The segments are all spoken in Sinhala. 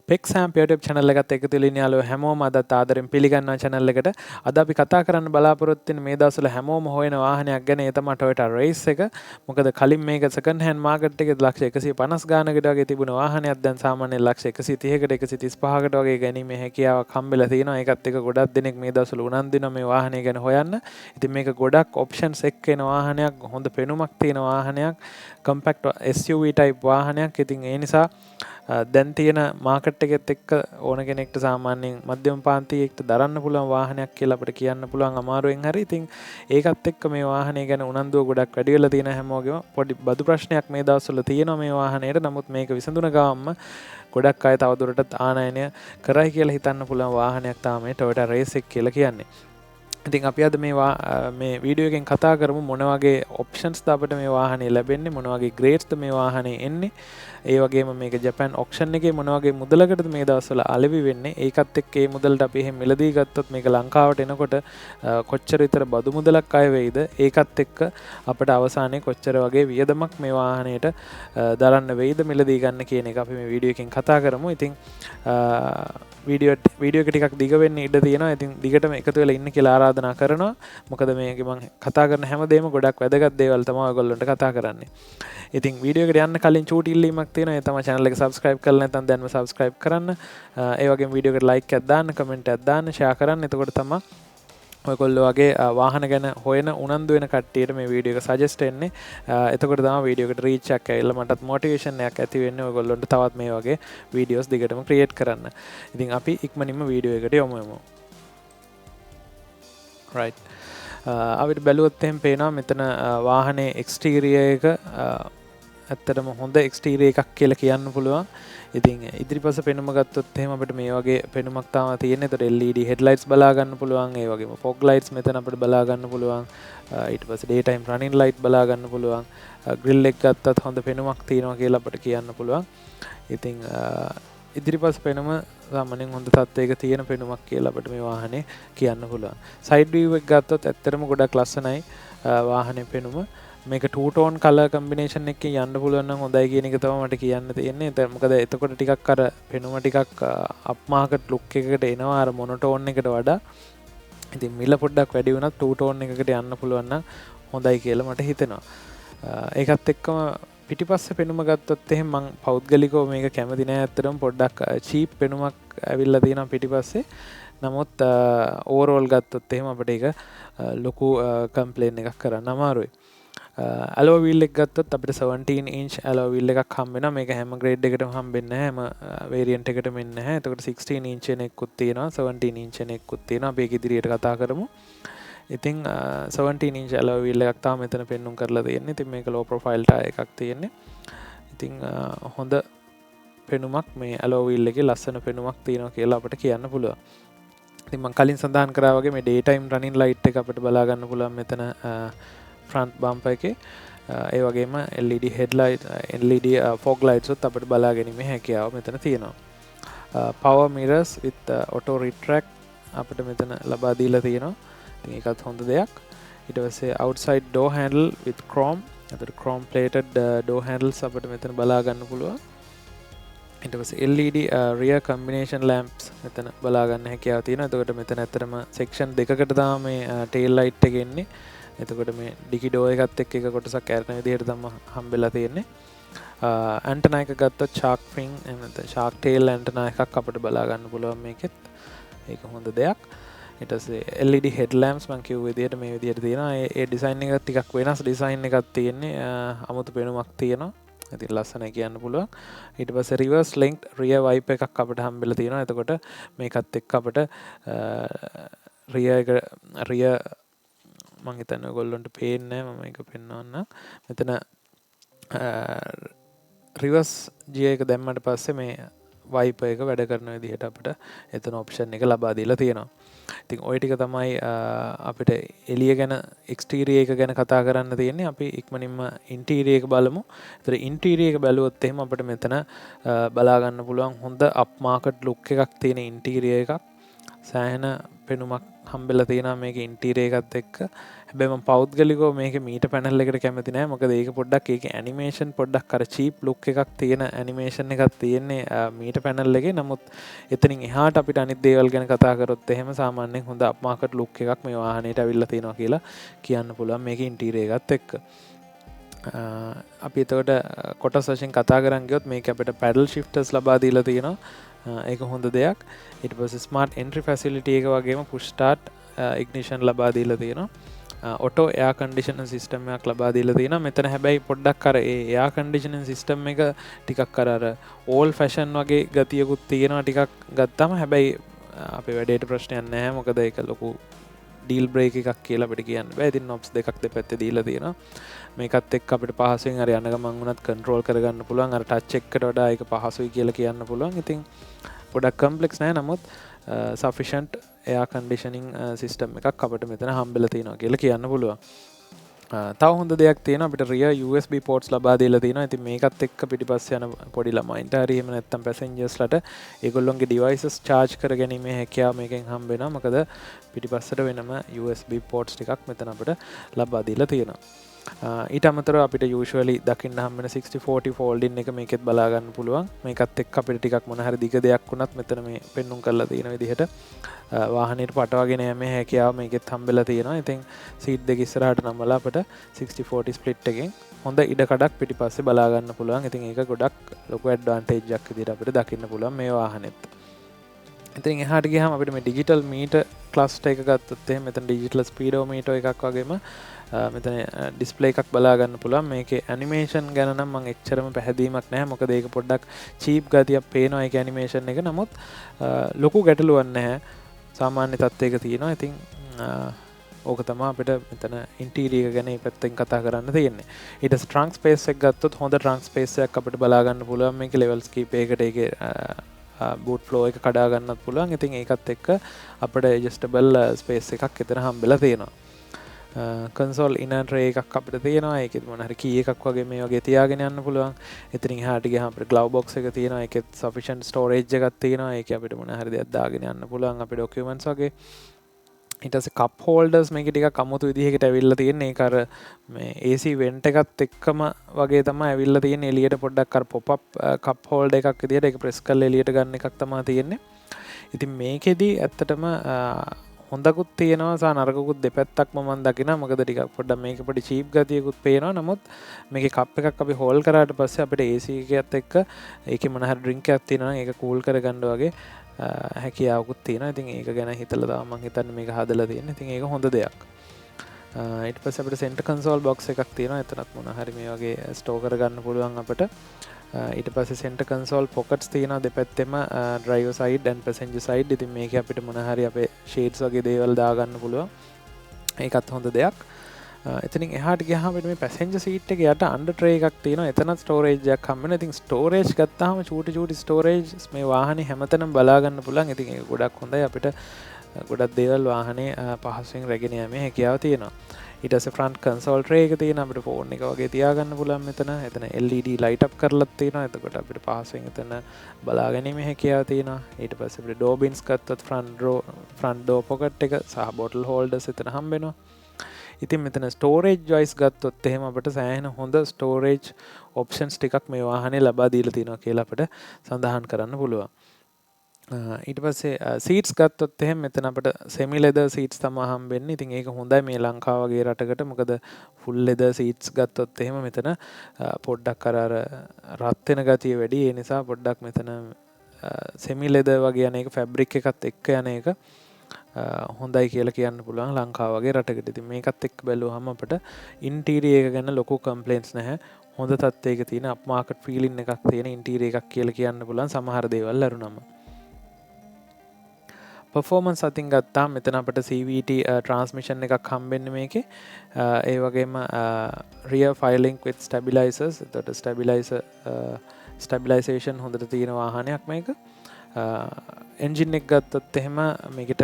පෙක් සෑම්ප් YouTube channel එකත් එකතු වෙලා ඉන්න යාළුවෝ හැමෝම අදත් ආදරෙන් පිළිගන්නවා channel එකට. අද අපි කතා කරන්න බලාපොරොත්තු වෙන මේ දවස්වල හැමෝම හොයන වාහනයක් ගැන. ඒ තමයි Toyota Race එක. මොකද කලින් මේක second hand market එකේ ලක්ෂ 150 ගානකට වගේ තිබුණ වාහනයක් දැන් සාමාන්‍යයෙන් ලක්ෂ 130කට 135කට වගේ ගැනීමේ හැකියාවක් හම්බෙලා තියෙනවා. ඒකත් එක ගොඩක් දෙනෙක් මේ දවස්වල උනන්දු වෙනවා මේ වාහනය ගැන හොයන්න. ඉතින් මේක ගොඩක් options එක්ක එන වාහනයක්, හොඳ පෙනුමක් තියෙන වාහනයක්, compact SUV type වාහනයක්. ඉතින් ඒ නිසා දැන් තියෙන මාකට් එකෙත් එක්ක ඕන කෙනෙක්ට සාමාන්‍යයෙන් මධ්‍යම පාන්තියෙක්ට දරන්න පුළුවන් වාහනයක් කියලා අපිට කියන්න පුළුවන් අමාරුවෙන් හරි. ඉතින් ඒකත් එක්ක මේ වාහනය ගැන උනන්දුව ගොඩක් වැඩි වෙලා තියෙන හැමෝගෙම පොඩි බදු ප්‍රශ්නයක් මේ දවස්වල තියෙනවා මේ වාහනේට. නමුත් මේක විසඳුන ගාමම ගොඩක් අය තවදුරටත් ආනයනය කරයි කියලා හිතන්න පුළුවන් වාහනයක් තමයි මේ Toyota Race එක කියලා කියන්නේ. ඉතින් අපි අද මේ වීඩියෝ එකෙන් කතා කරමු මොන වගේ ඔප්ෂන්ස් ද අපිට මේ වාහනේ ලැබෙන්නේ, මොන වගේ ග්‍රේඩ්ස් ද මේ වාහනේ එන්නේ, ඒ වගේම මේක ජපාන් ඔක්ෂන් එකේ මොන වගේ මුදලකටද මේ දවස්වල අලෙවි වෙන්නේ, ඒකත් එක්ක මේ මුදලට අපි එහෙම මිලදී ගත්තොත් මේක ලංකාවට එනකොට කොච්චර විතර බදු මුදලක් අය වෙයිද, ඒකත් එක්ක අපිට අවසානයේ කොච්චර වගේ වියදමක් මේ වාහනේට දරන්න වෙයිද මිලදී ගන්න කියන එක අපි මේ වීඩියෝ එකෙන් කතා කරමු. ඉතින් වීඩියෝ එක ටිකක් දිග වෙන්න ඉඩ තියෙනවා. ඉතින් දිගටම එකතු වෙලා ඉන්න කියලා ආරාධනා කරනවා. මොකද මේක මම කතා කරන හැමදේම ගොඩක් වැදගත් දේවල් තමයි ඔයගොල්ලන්ට කතා කරන්නේ. ඉතින් වීඩියෝ එකට යන්න කලින් චූටි ඉල්ලීමක් තියෙනවා. ඒ තමයි channel එක subscribe කරලා නැත්නම් දැන්ම subscribe කරන්න. ඒ වගේම වීඩියෝ එකට like එකක් දාන්න, comment එකක් දාන්න, share කරන්න. එතකොට තමයි ඔයගොල්ලෝ වගේ වාහන ගැන හොයන උනන්දු වෙන කට්ටියට මේ වීඩියෝ එක සජෙස්ට් වෙන්නේ. එතකොට තමයි වීඩියෝ එකට රීච් එකක් ඇවිල්ලා මටත් මොටිවේෂන් එකක් ඇති වෙන්නේ ඔයගොල්ලන්ට තවත් මේ වගේ වීඩියෝස් දිගටම ක්‍රියේට් කරන්න. ඉතින් අපි ඉක්මනින්ම වීඩියෝ එකට යමු. right. අපිට බැලුවොත් එහෙම පේනවා මෙතන වාහනේ එක්ස්ටීරියර් එක ඇත්තටම හොඳ එක්ස්ටීරියර් එකක් කියලා කියන්න පුළුවන්. ඉතින් ඉදිරිපස පෙනුම ගත්තොත් එහෙම අපිට මේ වගේ පෙනුමක් තමයි තියෙන්නේ. ඒතර LED headlights බලා ගන්න පුළුවන්. ඒ වගේම fog lights මෙතන අපිට බලා ගන්න පුළුවන්. ඊට පස්සේ daytime running light බලා ගන්න පුළුවන්. grill එක ගත්තත් හොඳ පෙනුමක් තියෙනවා කියලා අපිට කියන්න පුළුවන්. ඉතින් ඉදිරිපස පෙනුම සාමාන්‍යයෙන් හොඳ තත්ත්වයක තියෙන පෙනුමක් කියලා අපිට මේ වාහනේ කියන්න පුළුවන්. side view එක ගත්තොත් ඇත්තටම ගොඩක් ලස්සනයි වාහනේ පෙනුම. මේක two tone color combination එකකින් යන්න පුළුවන් නම් හොඳයි කියන එක තමයි මට කියන්න තියෙන්නේ. මොකද එතකොට ටිකක් අර පෙනුම ටිකක් up market look එකකට එනවා අර monotone එකට වඩා. ඉතින් මිල පොඩ්ඩක් වැඩි වුණත් two tone එකකට යන්න පුළුවන් නම් හොඳයි කියලා මට හිතෙනවා. ඒකත් එක්කම පිටිපස්සේ පෙනුම ගත්තොත් එහෙනම් මම පෞද්ගලිකව මේක කැමති නෑ. ඇත්තටම පොඩ්ඩක් චීප් පෙනුමක් ඇවිල්ලා තියෙනවා පිටිපස්සේ. නමුත් ඕවරෝල් ගත්තොත් එහෙම අපිට ඒක ලොකු කම්ප්ලේන් එකක් කරන්න අමාරුයි. alloy wheel එක ගත්තොත් අපිට 17 inch alloy wheel එකක් හම්බ වෙනවා. මේක හැම grade එකකටම හම්බෙන්නේ නැහැ. හැම variant එකකටම එන්නේ නැහැ. එතකොට 16 inch එකකුත් තියෙනවා, 17 inch එකකුත් තියෙනවා. අපි ඒක ඉදිරියට කතා කරමු. ඉතින් 17 inch alloy wheel එකක් තමයි මෙතන පෙන්눔 කරලා තියෙන්නේ. ඉතින් මේක low profile tire එකක් තියෙන්නේ. ඉතින් හොඳ පෙනුමක් මේ alloy wheel එකේ ලස්සන පෙනුමක් තියෙනවා කියලා අපිට කියන්න පුළුවන්. ඉතින් මම කලින් සඳහන් කරා වගේ මේ daytime running light එක අපිට බලා ගන්න පුළුවන් මෙතන front bumper එකේ. ඒ වගේම LED headlight, LED fog lights උත් අපිට බලා ගැනීමේ හැකියාව මෙතන තියෙනවා. power mirrors with auto retract අපිට මෙතන ලබා දීලා තියෙනවා. ඉතින් ඒකත් හොඳ දෙයක්. ඊට පස්සේ outside door handle with chrome. අතට chrome plated door handles අපිට මෙතන බලා ගන්න පුළුවන්. ඊට පස්සේ LED rear combination lamps මෙතන බලා ගන්න හැකියාව තියෙනවා. එතකොට මෙතන ඇත්තටම section දෙකකට තමයි මේ tail light එක එන්නේ. එතකොට මේ ඩිකි ඩෝ එකත් එක්ක එක කොටසක් ඇරෙන විදිහට තමයි හම්බෙලා තියෙන්නේ. ඇන්ටනා එක ගත්තොත් shark fin එහෙම නැත්නම් shark tail ඇන්ටනා එකක් අපිට බලා ගන්න පුළුවන් මේකෙත්. ඒක හොඳ දෙයක්. ඊට පස්සේ LED headlamps මම කිව්ව විදිහට මේ විදිහට තියෙනවා. ඒ ඩිසයින් එක ටිකක් වෙනස් ඩිසයින් එකක් තියෙන්නේ. අමුතු පෙනුමක් තියෙනවා. ඉතින් ලස්සනයි කියන්න පුළුවන්. ඊට පස්සේ reverse linked rear wiper එකක් අපිට හම්බෙලා තියෙනවා. එතකොට මේකත් එක්ක අපිට rear මම හිතන්නේ ඔයගොල්ලන්ට පේන්නේ නැහැ. මම මේක පෙන්වන්නම්. මෙතන reverse gear එක දැම්මට පස්සේ මේ wiper එක වැඩ කරන විදිහට අපිට එතන option එක ලබා දීලා තියෙනවා. ඉතින් ওই ටික තමයි අපිට එළිය ගැන exterior එක ගැන කතා කරන්න තියෙන්නේ. අපි ඉක්මනින්ම interior එක බලමු. ඒතර interior එක බැලුවොත් එහෙම අපිට මෙතන බලා ගන්න පුළුවන් හොඳ up market look එකක් තියෙන interior එකක්. සෑහෙන පෙනුමක් හම්බෙලා තියෙනවා මේක ඉන්ටීරියර් එකත් එක්ක. හැබැයි මම පෞද්ගලිකව මේක මීටර් පැනල් එකට කැමති නෑ. මොකද ඒක පොඩ්ඩක් ඒක ඇනිමේෂන් පොඩ්ඩක් අර චීප් ලුක් එකක් තියෙන ඇනිමේෂන් එකක් තියෙන්නේ මීටර් පැනල් එකේ. නමුත් එතනින් එහාට අපිට අනිත් දේවල් ගැන කතා කරොත් එහෙම සාමාන්‍යයෙන් හොඳ අප්මාකට් ලුක් එකක් මේ වාහනේට අවිල්ලා තියෙනවා කියලා කියන්න පුළුවන් මේකේ ඉන්ටීරියර් එකත් එක්ක. අපි එතකොට කොටස් වශයෙන් කතා කරන් ගියොත් මේක අපිට පැඩල් ෂිෆ්ටර්ස් ලබා දීලා තියෙනවා. ඒක හොඳ දෙයක්. ඊට පස්සේ ස්මාර්ට් එන්ට්‍රි ෆැසිලිටි එක වගේම පුෂ් ස්ටාර්ට් ඉග්නිෂන් ලබා දීලා තියෙනවා. ඔටෝ එයාර් කන්ඩිෂනර් සිස්ටම් එකක් ලබා දීලා තියෙනවා. මෙතන හැබැයි පොඩ්ඩක් අර ඒ එයාර් කන්ඩිෂනින් සිස්ටම් එක ටිකක් අර ඕල් ෆැෂන් වගේ ගතියකුත් තියෙනවා ටිකක් ගත්තාම. හැබැයි අපේ වැඩේට ප්‍රශ්නයක් නැහැ. මොකද ඒක ලොකු ඩීල් බ්‍රේක් එකක් කියලා අපිට කියන්න බෑ. ඉතින් නොබ්ස් දෙකක් දෙපැත්තේ දීලා තියෙනවා. මේකත් එක්ක අපිට පහසුවෙන් හරි යන ගමන් වුණත් කන්ට්‍රෝල් කරගන්න පුළුවන්. අර ටච් එකකට වඩා ඒක පහසුයි කියලා කියන්න පුළුවන්. ඉතින් ගොඩක් කම්ප්ලෙක්ස් නෑ. නමුත් සෆිෂන්ට් එයාර් කන්ඩිෂනින් සිස්ටම් එකක් අපිට මෙතන හම්බෙලා තියෙනවා කියලා කියන්න පුළුවන්. තව හොඳ දෙයක් තියෙනවා අපිට රියර් USB ports ලබා දීලා තියෙනවා. ඉතින් මේකත් එක්ක පිටිපස්ස යන පොඩි ළමයින්ට හරි එහෙම නැත්නම් පැසෙන්ජර්ස්ලට ඒගොල්ලොන්ගේ devices charge කර ගැනීමේ හැකියාව මේකෙන් හම්බ වෙනවා. මොකද පිටිපස්සට වෙනම USB ports ටිකක් මෙතන අපිට ලබා දීලා තියෙනවා. ඊට අමතරව අපිට usually දකින්න හම්බෙන 60/40 folding එක මේකෙත් බලා ගන්න පුළුවන්. මේකත් එක්ක අපිට ටිකක් මොන හරි දිග දෙයක් වුණත් මෙතන මේ පෙන්눔 කරලා තියෙන විදිහට වාහනේට පටවගෙන යෑමේ හැකියාව මේකෙත් හම්බෙලා තියෙනවා. ඉතින් සීට් දෙක ඉස්සරහට නමලා අපිට 60/40 ස්ප්ලිට් එකෙන් හොඳ ඉඩ කඩක් පිටිපස්සේ බලා ගන්න පුළුවන්. ඉතින් ඒක ගොඩක් ලොකු ඇඩ්වාන්ටේජ් එකක් විදිහට අපිට දකින්න පුළුවන් මේ වාහනේත්. ඉතින් එහාට ගියාම අපිට මේ ඩිජිටල් මීටර් ක්ලස්ටර් එක ගත්තොත් එහෙනම් මෙතන ඩිජිටල් ස්පීඩෝමීටර් එකක් වගේම මෙතන ඩිස්ප්ලේ එකක් බලා ගන්න පුළුවන්. මේකේ ඇනිමේෂන් ගැන නම් මම එච්චරම පැහැදීමක් නැහැ. මොකද ඒක පොඩ්ඩක් චීප් ගතියක් පේනවා ඒක ඇනිමේෂන් එක. නමුත් ලොකු ගැටලුවක් නැහැ. සාමාන්‍ය තත්ත්වයක තියෙනවා. ඉතින් ඕක තමයි අපිට මෙතන ඉන්ටීරියර් ගැන මේ පැත්තෙන් කතා කරන්න තියෙන්නේ. ඊට පස්සේ ට්‍රංක් ස්පේස් එක ගත්තොත් හොඳ ට්‍රංක් ස්පේස් එකක් අපිට බලා ගන්න පුළුවන්. මේකේ ලෙවල්ස් කීපයකට ඒකේ බූට් ෆ්ලෝ එක කඩා ගන්නත් පුළුවන්. ඉතින් ඒකත් එක්ක අපිට ඇඩ්ජස්ටබල් ස්පේස් එකක් එතන හම්බෙලා තියෙනවා. කන්සෝල් ඉනර් ට්‍රේ එකක් අපිට තියෙනවා. ඒකෙත් මොන හරි කී එකක් වගේ මේ වගේ තියාගෙන යන්න පුළුවන්. එතනින් එහාට ගියාම අපිට ග්ලව් බොක්ස් එක තියෙනවා. ඒකෙත් සෆිෂන්ට් ස්ටෝරේජ් එකක් තියෙනවා. ඒකේ අපිට මොන හරි දෙයක් දාගෙන යන්න පුළුවන්. අපේ ඩොකියුමන්ට්ස් වගේ. ඊට පස්සේ කප් හෝල්ඩර්ස් මේකේ ටිකක් අමුතු විදිහකට ඇවිල්ලා තියෙන්නේ. ඒක අර මේ AC වෙන්ට් එකත් එක්කම වගේ තමයි ඇවිල්ලා තියෙන්නේ. එළියට පොඩ්ඩක් අර පොප් අප් කප් හෝල්ඩර් එකක් විදිහට ඒක ප්‍රෙස් කරලා එළියට ගන්න එකක් තමයි තියෙන්නේ. ඉතින් මේකෙදි ඇත්තටම හොඳකුත් තියෙනවා සහ නරකකුත් දෙපැත්තක්ම මම දකිනවා. මොකද ටිකක් පොඩ්ඩක් මේක පොඩි චීප් ගතියකුත් පේනවා. නමුත් මේකේ කප් එකක් අපි හෝල් කරාට පස්සේ අපිට AC එකත් එක්ක ඒකේ මොන හරි ඩ්‍රින්ක් එකක් තියෙනවා නම් ඒක කූල් කරගන්න වගේ හැකියාවකුත් තියෙනවා. ඉතින් ඒක ගැන හිතලා තමයි මම හිතන්නේ මේක හදලා තියෙන්නේ. ඉතින් ඒක හොඳ දෙයක්. ඊට පස්සේ අපිට සෙන්ටර් කන්සෝල් බොක්ස් එකක් තියෙනවා. එතනත් මොන හරි මේ වගේ ස්ටෝර් කරගන්න පුළුවන් අපිට. ඊට පස්සේ සෙන්ටර් කන්සෝල් පොකට්ස් තියෙනවා දෙපැත්තෙම driver side and passenger side. ඉතින් මේකේ අපිට මොන හරි අපේ ෂේඩ්ස් වගේ දේවල් දාගන්න පුළුවන්. ඒකත් හොඳ දෙයක්. එතනින් එහාට ගියාම අපිට මේ පැසෙන්ජර් සීට් එකේ යට අන්ඩර් ට්‍රේ එකක් තියෙනවා. එතනත් ස්ටෝරේජ් එකක් හම්බ වෙනවා. ඉතින් ස්ටෝරේජ් ගත්තාම චූටි ස්ටෝරේජ් මේ වාහනේ හැමතැනම බලා ගන්න පුළුවන්. ඉතින් ඒක ගොඩක් හොඳයි. අපිට ගොඩක් දේවල් වාහනේ පහසුවෙන් රැගෙන යෑමේ හැකියාව තියෙනවා. ඊට පස්සේ ෆ්‍රන්ට් කන්සෝල් ට්‍රේ එක තියෙනවා. අපිට ෆෝන් එක වගේ තියාගන්න පුළුවන් මෙතන. එතන LED ලයිට් අප් කරලත් තියෙනවා. එතකොට අපිට පහසුවෙන් එතන බලා ගැනීමේ හැකියාව තියෙනවා. ඊට පස්සේ අපිට ඩෝ බින්ස් ගත්තොත් ෆ්‍රන්ට් ඩෝ පොකට් එක සහ බොටල් හෝල්ඩර්ස් එතන හම්බ වෙනවා. ඉතින් මෙතන ස්ටෝරේජ් වයිස් ගත්තොත් එහෙම අපිට සෑහෙන හොඳ ස්ටෝරේජ් ඔප්ෂන්ස් ටිකක් මේ වාහනේ ලබා දීලා තියෙනවා කියලා අපිට සඳහන් කරන්න පුළුවන්. ඊට පස්සේ සීට්ස් ගත්තොත් එහෙම මෙතන අපිට සෙමි ලෙදර් සීට්ස් තමයි හම්බෙන්නේ. ඉතින් ඒක හොඳයි මේ ලංකාව වගේ රටකට. මොකද ෆුල් ලෙදර් සීට්ස් ගත්තොත් එහෙම මෙතන පොඩ්ඩක් අර රත් වෙන ගතිය වැඩි. ඒ නිසා පොඩ්ඩක් මෙතන සෙමි ලෙදර් වගේ යන එක ෆැබ්‍රික් එකත් එක්ක යන එක හොඳයි කියලා කියන්න පුළුවන් ලංකාව වගේ රටකට. ඉතින් මේකත් එක්ක බැලුවහම අපිට ඉන්ටීරියර් එක ගැන ලොකු කම්ප්ලේන්ට්ස් නැහැ. හොඳ තත්ත්වයක තියෙන අප් මාකට් ෆීලින් එකක් තියෙන ඉන්ටීරියර් එකක් කියලා කියන්න පුළුවන් සමහර දේවල් අරුණම. performance අතින් ගත්තාම මෙතන අපිට CVT transmission එකක් හම්බෙන්නේ මේකේ. ඒ වගේම rear fire link with stabilizers. එතකොට stabilization හොඳට තියෙන වාහනයක් මේක. එන්ජින් එක ගත්තොත් එහෙම මේකේ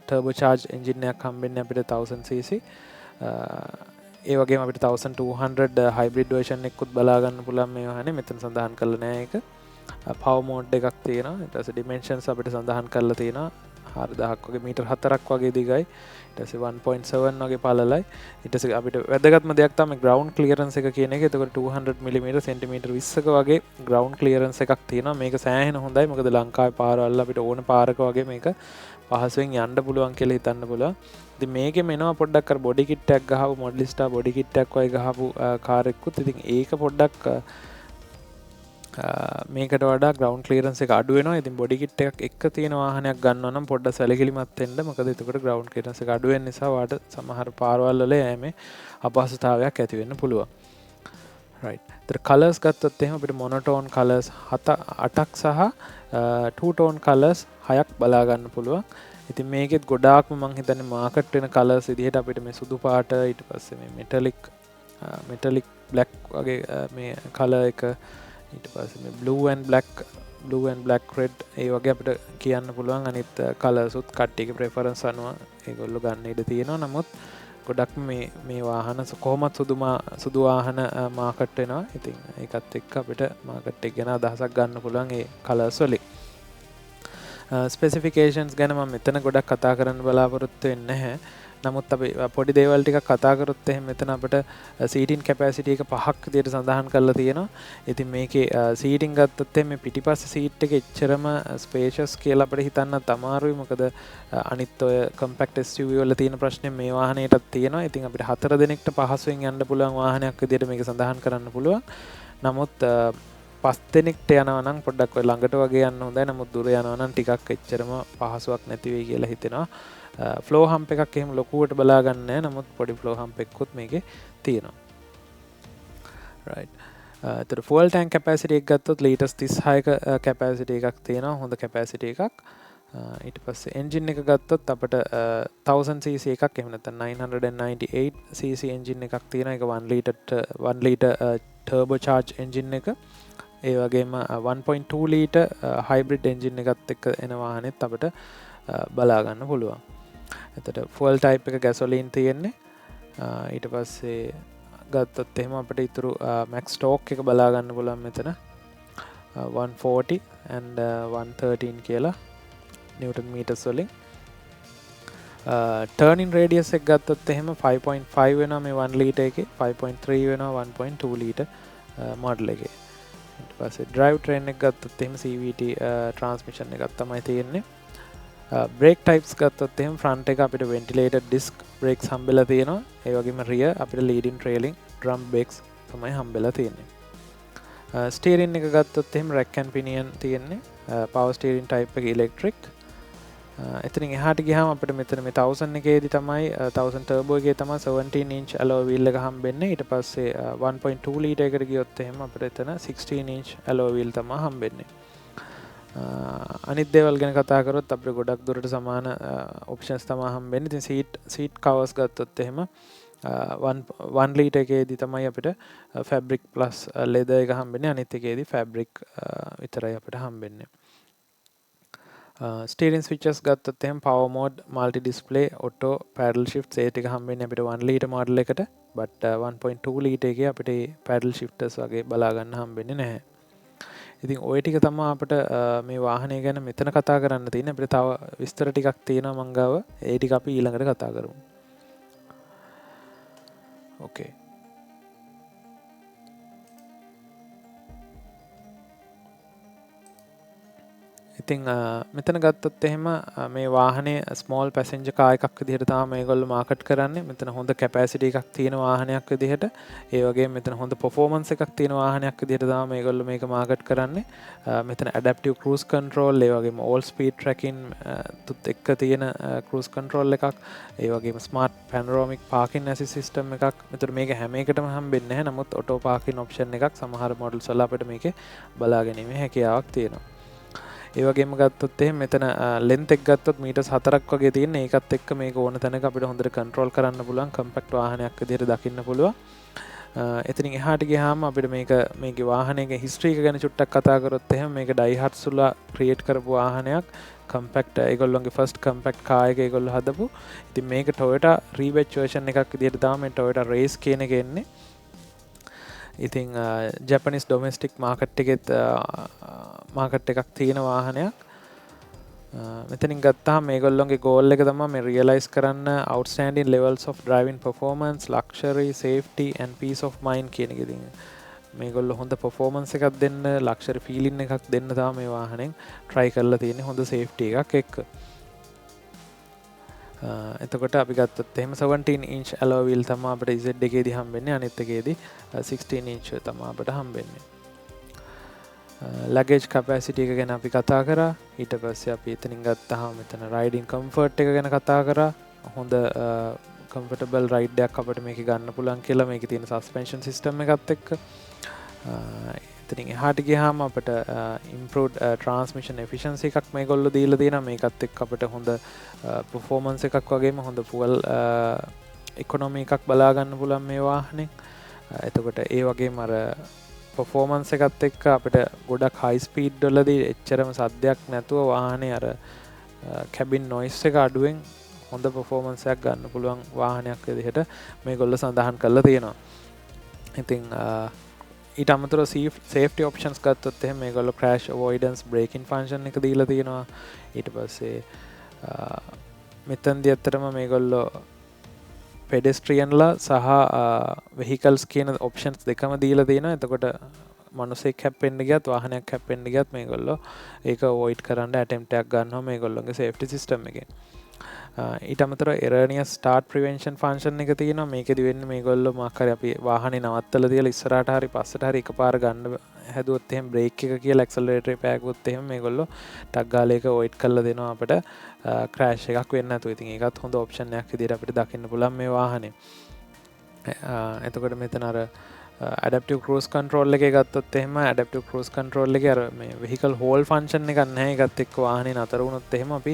turbo charge එන්ජින් එකක් හම්බෙන්නේ අපිට 1000cc. ඒ වගේම අපිට 1200 hybrid version එකකුත් බලා ගන්න පුළුවන් මේ වාහනේ. මෙතන සඳහන් කරලා නැහැ ඒක. power mode එකක් තියෙනවා. ඊට පස්සේ dimensions අපිට සඳහන් කරලා තියෙනවා. 4,000ක් වගේ මීටර් 4ක් වගේ දිගයි. ඊට පස්සේ 1.7 වගේ පළලයි. ඊට පස්සේ අපිට වැදගත්ම දෙයක් තමයි ග්‍රවුන්ඩ් ක්ලියරන්ස් එක කියන එක. එතකොට 200 mm සෙන්ටිමීටර් 20ක වගේ ග්‍රවුන්ඩ් ක්ලියරන්ස් එකක් තියෙනවා. මේක සෑහෙන හොඳයි. මොකද ලංකාවේ පාරවල් අපිට ඕන පාරක වගේ මේක පහසුවෙන් යන්න පුළුවන් කියලා හිතන්න පුළුවන්. ඉතින් මේකෙම එනවා පොඩ්ඩක් අර බොඩි කිට් එකක් ගහපු මොඩලිස්ටා බොඩි කිට් එකක් වගේ ගහපු කාර් එකකුත්. ඉතින් ඒක පොඩ්ඩක් මේකට වඩා ග්‍රවුන්ඩ් ක්ලියරන්ස් එක අඩු වෙනවා. ඉතින් බොඩි කිට් එකක් එක්ක තියෙන වාහනයක් ගන්නවා නම් පොඩ්ඩක් සැලකිලිමත් වෙන්න. මොකද එතකොට ග්‍රවුන්ඩ් ක්ලියරන්ස් එක අඩු වෙන නිසා වාට සමහර පාරවල් වල යෑමේ අපහසුතාවයක් ඇති වෙන්න පුළුවන්. right. ඒතර කලර්ස් ගත්තොත් එහෙම අපිට මොනෝටෝන් කලර්ස් 8ක් සහ ටූ ටෝන් කලර්ස් 6ක් බලා ගන්න පුළුවන්. ඉතින් මේකෙත් ගොඩාක්ම මම හිතන්නේ මාකට් වෙන කලර්ස් විදිහට අපිට මේ සුදු පාට ඊට පස්සේ මේ මෙටලික් බ්ලැක් වගේ මේ කලර් එක ඊට පස්සේ මේ blue and black red ඒ වගේ අපිට කියන්න පුළුවන්. අනිත් කලර්ස් උත් කට්ටියගේ ප්‍රෙෆරන්ස් අනුව ඒගොල්ලෝ ගන්න ඉඩ තියෙනවා. නමුත් ගොඩක් මේ වාහන කොහොමත් සුදු වාහන මාකට් වෙනවා. ඉතින් ඒකත් එක්ක අපිට මාකට් එක ගැන අදහසක් ගන්න පුළුවන් ඒ කලර්ස් වලින්. ස්පෙසිෆිකේෂන්ස් ගැන මම මෙතන ගොඩක් කතා කරන්න බලාපොරොත්තු වෙන්නේ නැහැ. නමුත් අපි පොඩි දේවල් ටිකක් කතා කරොත් එහෙනම් මෙතන අපිට සීටින් කැපැසිටි එක 5ක් විදිහට සඳහන් කරලා තියෙනවා. ඉතින් මේකේ සීටින් ගත්තොත් මේ පිටිපස්ස සීට් එක එච්චරම ස්පේෂස් කියලා අපිට හිතන්නත් අමාරුයි. මොකද අනිත් ඔය කම්පැක්ට් SUV වල තියෙන ප්‍රශ්නේ මේ වාහනේටත් තියෙනවා. ඉතින් අපිට 4 දෙනෙක්ට පහසුවෙන් යන්න පුළුවන් වාහනයක් විදිහට මේක සඳහන් කරන්න පුළුවන්. නමුත් 5 දෙනෙක්ට යනවා නම් පොඩ්ඩක් ඔය ළඟට වගේ යන්න හොඳයි. නමුත් දුර යනවා නම් ටිකක් එච්චරම පහසුවක් නැති වෙයි කියලා හිතෙනවා. ෆ්ලෝ හම්ප් එකක් එහෙම ලොකුවට බලා ගන්න නැහැ. නමුත් පොඩි ෆ්ලෝ හම්ප් එකකුත් මේකේ තියෙනවා. right. ඒතර ෆුවල් ටැන්ක් කැපැසිටි එක ගත්තොත් ලීටර්ස් 36ක කැපැසිටි එකක් තියෙනවා. හොඳ කැපැසිටි එකක්. ඊට පස්සේ එන්ජින් එක ගත්තොත් අපිට 1000cc එකක් එහෙම නැත්නම් 998cc එන්ජින් එකක් තියෙනවා. ඒක 1 ලීටර් ටර්බෝ චාර්ජ් එන්ජින් එක. ඒ වගේම 1.2 ලීටර් හයිබ්‍රිඩ් එන්ජින් එකත් එක්ක එන වාහනේත් අපිට බලා ගන්න පුළුවන්. එතකොට ෆුවල් ටයිප් එක ගැසොලින් තියෙන්නේ. ඊට පස්සේ ගත්තොත් එහෙම අපිට ඊතුරු මැක්ස් ටෝක් එක බලා ගන්න පුළුවන් මෙතන 140 and 113 කියලා නිව්ටන් මීටර්ස් වලින්. ටර්නින් රේඩියස් එක ගත්තොත් එහෙම 5.5 වෙනවා මේ 1 ලීටර් එකේ, 5.3 වෙනවා 1.2 ලීටර් මොඩල් එකේ. ඊට පස්සේ ඩ්‍රයිව් ට්‍රේන් එක ගත්තොත් එහෙම CVT ට්‍රාන්ස්මිෂන් එකක් තමයි තියෙන්නේ. බ්‍රේක් ටයිප්ස් ගත්තොත් එහෙම ෆ්‍රන්ට් එක අපිට වෙන්ටිලේටඩ් ඩිස්ක් බ්‍රේක්ස් හම්බෙලා තියෙනවා. ඒ වගේම රියර් අපිට ලීඩින් ට්‍රේලින් ඩ්‍රම් බ්‍රේක්ස් තමයි හම්බෙලා තියෙන්නේ. ස්ටියරින් එක ගත්තොත් එහෙම රැක් ඇන් පිනියන් තියෙන්නේ. පවර් ස්ටියරින් ටයිප් එක ඉලෙක්ට්‍රික්. එතනින් එහාට ගියාම අපිට මෙතන මේ 1000 එකේදී තමයි 1000 ටර්බෝ එකේ තමයි 17 inch alloy wheel එක හම්බෙන්නේ. ඊට පස්සේ 1.2 ලීටර් එකකට ගියොත් එහෙම අපිට එතන 16 inch alloy wheel තමයි හම්බෙන්නේ. අනිත් දේවල් ගැන කතා කරොත් අපිට ගොඩක් දුරට සමාන ඔප්ෂන්ස් තමයි හම්බෙන්නේ. ඉතින් සීට් කවර්ස් ගත්තොත් එහෙම 1 ලීටර් එකේදී තමයි අපිට ෆැබ්‍රික් ප්ලස් ලෙදර් එක හම්බෙන්නේ. අනිත් එකේදී ෆැබ්‍රික් විතරයි අපිට හම්බෙන්නේ. ස්ටියරින් ස්විචස් ගත්තොත් එහෙම power mode, multi display, auto, paddle shifts ඒ ටික හම්බෙන්නේ අපිට 1 ලීටර් මොඩල් එකට. බට් 1.2 ලීටර් එකේ අපිට පැඩල් ෂිෆ්ටර්ස් වගේ බලා ගන්න හම්බෙන්නේ නැහැ. ඉතින් ওই ටික තමයි අපිට මේ වාහනය ගැන මෙතන කතා කරන්න තියෙන්නේ. අපිට තව විස්තර ටිකක් තියෙනවා මං ගාව. ඒ ටික අපි ඊළඟට කතා කරමු. ඕකේ. ඉතින් මෙතන ගත්තොත් එහෙම මේ වාහනේ ස්මෝල් පැසෙන්ජර් කාර් එකක් විදිහට තමයි මේගොල්ලෝ මාකට් කරන්නේ. මෙතන හොඳ කැපැසිටි එකක් තියෙන වාහනයක් විදිහට. ඒ වගේම මෙතන හොඳ පර්ෆෝමන්ස් එකක් තියෙන වාහනයක් විදිහට තමයි මේගොල්ලෝ මේක මාකට් කරන්නේ. මෙතන ඇඩැප්ටිව් ක්‍රූස් කන්ට්‍රෝල්, ඒ වගේම ඕල් ස්පීඩ් ට්‍රැකින් තුත් එක්ක තියෙන ක්‍රූස් කන්ට්‍රෝල් එකක්. ඒ වගේම ස්මාර්ට් පැනරෝමික් පාකින් ඇසිස් සිස්ටම් එකක්. මෙතන මේක හැම එකටම හම්බෙන්නේ නැහැ. නමුත් ඔටෝ පාකින් ඔප්ෂන් එකක් සමහර මොඩල්ස් වල අපිට මේකේ බලා ගැනීමේ හැකියාවක් තියෙනවා. ඒ වගේම ගත්තොත් එහෙනම් මෙතන ලෙන්ත් එක ගත්තොත් මීටර්ස් 4ක් වගේ තියෙන. ඒකත් එක්ක මේක ඕන තැනක අපිට හොඳට කන්ට්‍රෝල් කරන්න පුළුවන්. කම්පැක්ට් වාහනයක් විදිහට දකින්න පුළුවන්. එතනින් එහාට ගියාම අපිට මේකේ වාහනයේ හිස්ටරි එක ගැන චුට්ටක් කතා කරොත් එහෙනම් මේක ඩයිහට්සුලා ක්‍රියේට් කරපු වාහනයක්. කම්පැක්ට් ඒගොල්ලෝගේ ෆස්ට් කම්පැක්ට් කාර් එක ඒගොල්ලෝ හදපු. ඉතින් මේක Toyota රීබැච් version එකක් විදිහට තමයි මේ Toyota Race කියන එක එන්නේ. ඉතින් ජැපනිස් ඩොමෙස්ටික් මාකට් එකෙත් මාකට් එකක් තියෙන වාහනයක්. මෙතනින් ගත්තාම මේගොල්ලොන්ගේ ගෝල් එක තමයි මේ රියලයිස් කරන්න outstanding levels of driving performance, luxury, safety and peace of mind කියන එක. ඉතින් මේගොල්ලෝ හොඳ performance එකක් දෙන්න, luxury feeling එකක් දෙන්න තමයි මේ වාහනෙන් try කරලා තියෙන්නේ හොඳ safety එකක් එක්ක. එතකොට අපි ගත්තොත් එහෙම 17 inch alloy wheel තමයි අපිට Z එකේදී හම්බෙන්නේ, අනිත් එකේදී 16 inch තමයි අපිට හම්බෙන්නේ. luggage capacity එක ගැන අපි කතා කරා. ඊට පස්සේ අපි එතනින් ගත්තාම මෙතන riding comfort එක ගැන කතා කරා. හොඳ comfortable ride එකක් අපිට මේකේ ගන්න පුළුවන් කියලා මේකේ තියෙන suspension system එකත් එක්ක. එතනින් එහාට ගියාම අපිට improved transmission efficiency එකක් මේගොල්ලෝ දීලා තියෙනවා. මේකත් එක්ක අපිට හොඳ performance එකක් වගේම හොඳ fuel economy එකක් බලා ගන්න පුළුවන් මේ වාහනේ. එතකොට ඒ වගේම අර performance එකත් එක්ක අපිට ගොඩක් high speed වලදී එච්චරම සද්දයක් නැතුව වාහනේ අර cabin noise එක අඩුවෙන් හොඳ performance එකක් ගන්න පුළුවන් වාහනයක් විදිහට මේගොල්ලෝ සඳහන් කරලා තියෙනවා. ඉතින් ඊට අමතරව safety options ගත්තොත් එහෙනම් මේගොල්ලෝ crash avoidance braking function එක දීලා තියෙනවා. ඊට පස්සේ මෙතනදී අතරම මේගොල්ලෝ pedestrianලා සහ vehicles කියන options දෙකම දීලා තියෙනවා. එතකොට මිනිස්සෙක් හැප්පෙන්න ගියත් වාහනයක් හැප්පෙන්න ගියත් මේගොල්ලෝ ඒක avoid කරන්න attempt එකක් ගන්නවා මේගොල්ලෝගේ safety system එකෙන්. ඊට අමතරව erroneous start prevention function එක තියෙනවා. මේකෙදි වෙන්නේ මේගොල්ලෝ මොකක් හරි අපි වාහනේ නවත්තලා තියලා ඉස්සරහට හරි පස්සට හරි එකපාර ගන්න හැදුවොත් එහෙම brake එක කියලා accelerator එක පෑගුවොත් එහෙම මේගොල්ලෝ ටක් ගාලා ඒක avoid කරලා දෙනවා අපිට crash එකක් වෙන්නේ නැතුව. ඉතින් ඒකත් හොඳ option එකක් විදිහට අපිට දකින්න පුළුවන් මේ වාහනේ. එතකොට මෙතන අර adaptive cruise control එකේ ගත්තොත් එහෙම adaptive cruise control එකේ අර මේ vehicle hold function එකක් නැහැ. ඒකත් එක්ක වාහනේ නතර වුණොත් එහෙම අපි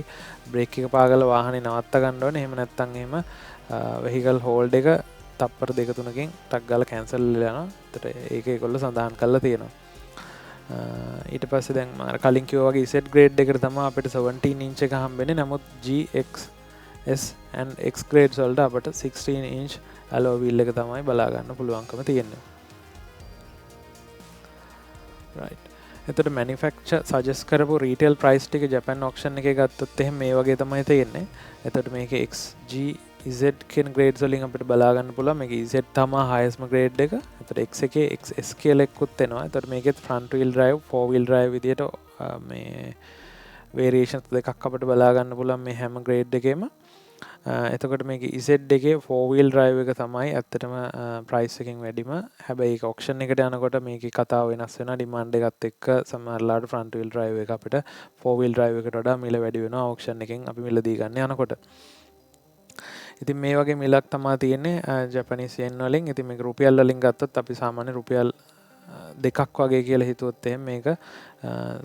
brake එක පාගලා වාහනේ නවත්ත ගන්න ඕනේ. එහෙම නැත්නම් එහෙම vehicle hold එක තප්පර 2-3කින් ටක් ගාලා cancel වෙලා යනවා. ඒතට ඒක ඒගොල්ලෝ සඳහන් කරලා තියෙනවා. ඊට පස්සේ දැන් මම කලින් කිව්වා වගේ Z grade එකට තමයි අපිට 17 inch එක හම්බෙන්නේ. නමුත් GX S and X grades වලට අපිට 16 inch alloy wheel එක තමයි බලා ගන්න පුළුවන්කම තියෙන්නේ. right. එතකොට manufacturer suggest කරපු retail price ටික Japan auction එකේ ගත්තොත් එහෙනම් මේ වගේ තමයි තියෙන්නේ. එතකොට මේකේ XG Z කියන grades වලින් අපිට බලා ගන්න පුළුවන්. මේකේ Z තමයි highest grade එක. එතකොට X එකේ XS කියලා එක්කුත් එනවා. එතකොට මේකෙත් front wheel drive, four wheel drive විදියට මේ variations දෙකක් අපිට බලා ගන්න පුළුවන් මේ හැම grade එකේම. එතකොට මේකේ Z එකේ four wheel drive එක තමයි ඇත්තටම price එකකින් වැඩිම. හැබැයි ඒක auction එකට යනකොට මේකේ කතාව වෙනස් වෙනවා. demand එකත් එක්ක සමහරලාට front wheel drive එක අපිට four wheel drive එකට වඩා මිල වැඩි වෙනවා auction එකෙන් අපි මිල දී ගන්න යනකොට. ඉතින් මේ වගේ මිලක් තමයි තියෙන්නේ ජපනීස් yen වලින්. ඉතින් මේක රුපියල් වලින් ගත්තොත් අපි සාමාන්‍ය රුපියල් දෙකක් වගේ කියලා හිතුවොත් එහෙනම් මේක